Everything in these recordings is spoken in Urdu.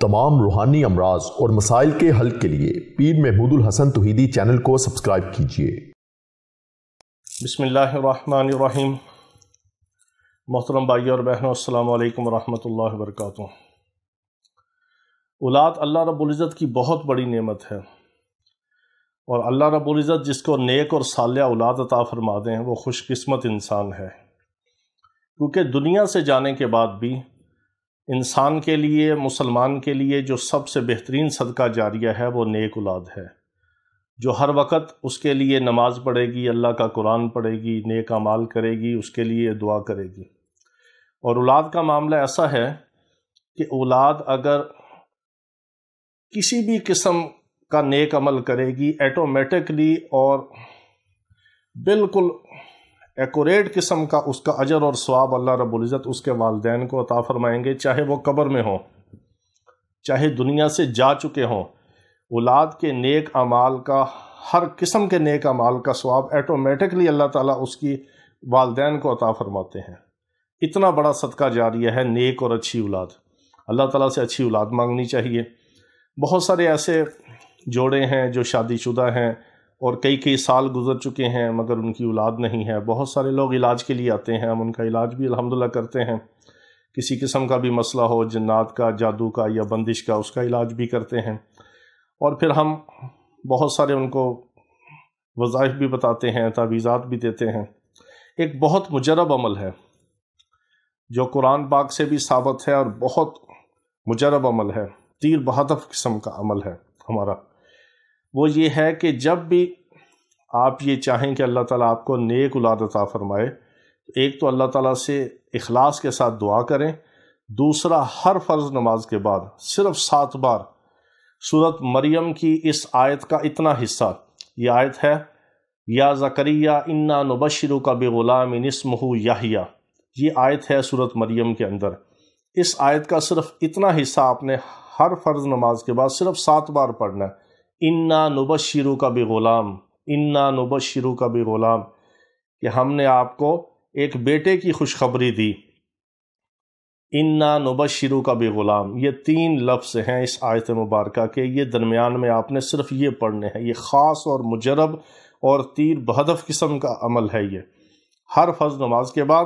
تمام روحانی امراض اور مسائل کے حل کے لیے پیر محمود الحسن توحیدی چینل کو سبسکرائب کیجیے۔ بسم اللہ الرحمن الرحیم۔ محترم بھائی اور بہنوں، السلام علیکم ورحمۃ اللہ وبرکاتہ۔ اولاد اللہ رب العزت کی بہت بڑی نعمت ہے، اور اللہ رب العزت جس کو نیک اور صالح اولاد عطا فرما دیں وہ خوش قسمت انسان ہے، کیونکہ دنیا سے جانے کے بعد بھی انسان کے لیے، مسلمان کے لیے جو سب سے بہترین صدقہ جاریہ ہے وہ نیک اولاد ہے، جو ہر وقت اس کے لیے نماز پڑھے گی، اللہ کا قرآن پڑھے گی، نیک اعمال کرے گی، اس کے لیے دعا کرے گی۔ اور اولاد کا معاملہ ایسا ہے کہ اولاد اگر کسی بھی قسم کا نیک عمل کرے گی، ایٹومیٹکلی اور بالکل ایکوریٹ قسم کا اس کا اجر اور ثواب اللہ رب العزت اس کے والدین کو عطا فرمائیں گے، چاہے وہ قبر میں ہوں، چاہے دنیا سے جا چکے ہوں۔ اولاد کے نیک اعمال کا، ہر قسم کے نیک اعمال کا ثواب ایٹومیٹکلی اللہ تعالیٰ اس کی والدین کو عطا فرماتے ہیں۔ اتنا بڑا صدقہ جاریہ ہے نیک اور اچھی اولاد۔ اللہ تعالیٰ سے اچھی اولاد مانگنی چاہیے۔ بہت سارے ایسے جوڑے ہیں جو شادی شدہ ہیں اور کئی سال گزر چکے ہیں مگر ان کی اولاد نہیں ہے۔ بہت سارے لوگ علاج کے لیے آتے ہیں، ہم ان کا علاج بھی الحمدللہ کرتے ہیں۔ کسی قسم کا بھی مسئلہ ہو، جنات کا، جادو کا یا بندش کا، اس کا علاج بھی کرتے ہیں۔ اور پھر ہم بہت سارے ان کو وظائف بھی بتاتے ہیں، تعویذات بھی دیتے ہیں۔ ایک بہت مجرب عمل ہے جو قرآن پاک سے بھی ثابت ہے، اور بہت مجرب عمل ہے، تیر بہدف قسم کا عمل ہے ہمارا۔ وہ یہ ہے کہ جب بھی آپ یہ چاہیں کہ اللہ تعالیٰ آپ کو نیک اولاد عطا فرمائے، ایک تو اللہ تعالیٰ سے اخلاص کے ساتھ دعا کریں، دوسرا ہر فرض نماز کے بعد صرف 7 بار سورۃ مریم کی اس آیت کا اتنا حصہ، یہ آیت ہے یا زکریا انا نبشرک بغلام اسمہ یحییٰ، یہ آیت ہے سورۃ مریم کے اندر۔ اس آیت کا صرف اتنا حصہ آپ نے ہر فرض نماز کے بعد صرف 7 بار پڑھنا ہے۔ انا نبشرک بغلام، انا نبشرک بغلام، کہ ہم نے آپ کو ایک بیٹے کی خوشخبری دی۔ انا نبشرک بغلام، یہ 3 لفظ ہیں اس آیت مبارکہ کے، یہ درمیان میں آپ نے صرف یہ پڑھنے ہیں۔ یہ خاص اور مجرب اور تیر بہدف قسم کا عمل ہے۔ یہ ہر فرض نماز کے بعد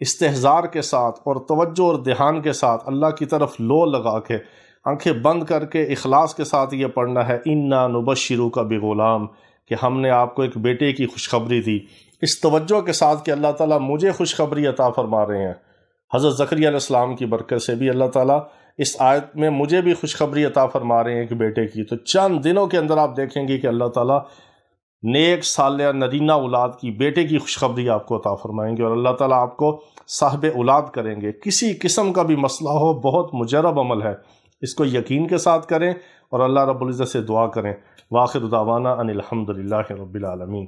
استحضار کے ساتھ اور توجہ اور دھیان کے ساتھ اللہ کی طرف لو لگا کے، آنکھیں بند کر کے اخلاص کے ساتھ یہ پڑھنا ہے، انا نبشرک بغلام، کہ ہم نے آپ کو ایک بیٹے کی خوشخبری دی، اس توجہ کے ساتھ کہ اللہ تعالیٰ مجھے خوشخبری عطا فرما رہے ہیں۔ حضرت زکریا علیہ السلام کی برکت سے بھی اللہ تعالیٰ اس آیت میں مجھے بھی خوشخبری عطا فرما رہے ہیں ایک بیٹے کی۔ تو چند دنوں کے اندر آپ دیکھیں گے کہ اللہ تعالیٰ نیک صالح نرینہ اولاد کی، بیٹے کی خوشخبری آپ کو عطا فرمائیں گے، اور اللہ تعالیٰ آپ کو صاحب اولاد کریں گے۔ کسی قسم کا بھی مسئلہ ہو، بہت مجرب عمل ہے، اس کو یقین کے ساتھ کریں اور اللہ رب العزت سے دعا کریں۔ وآخر دعوانا ان الحمدللہ رب العالمین۔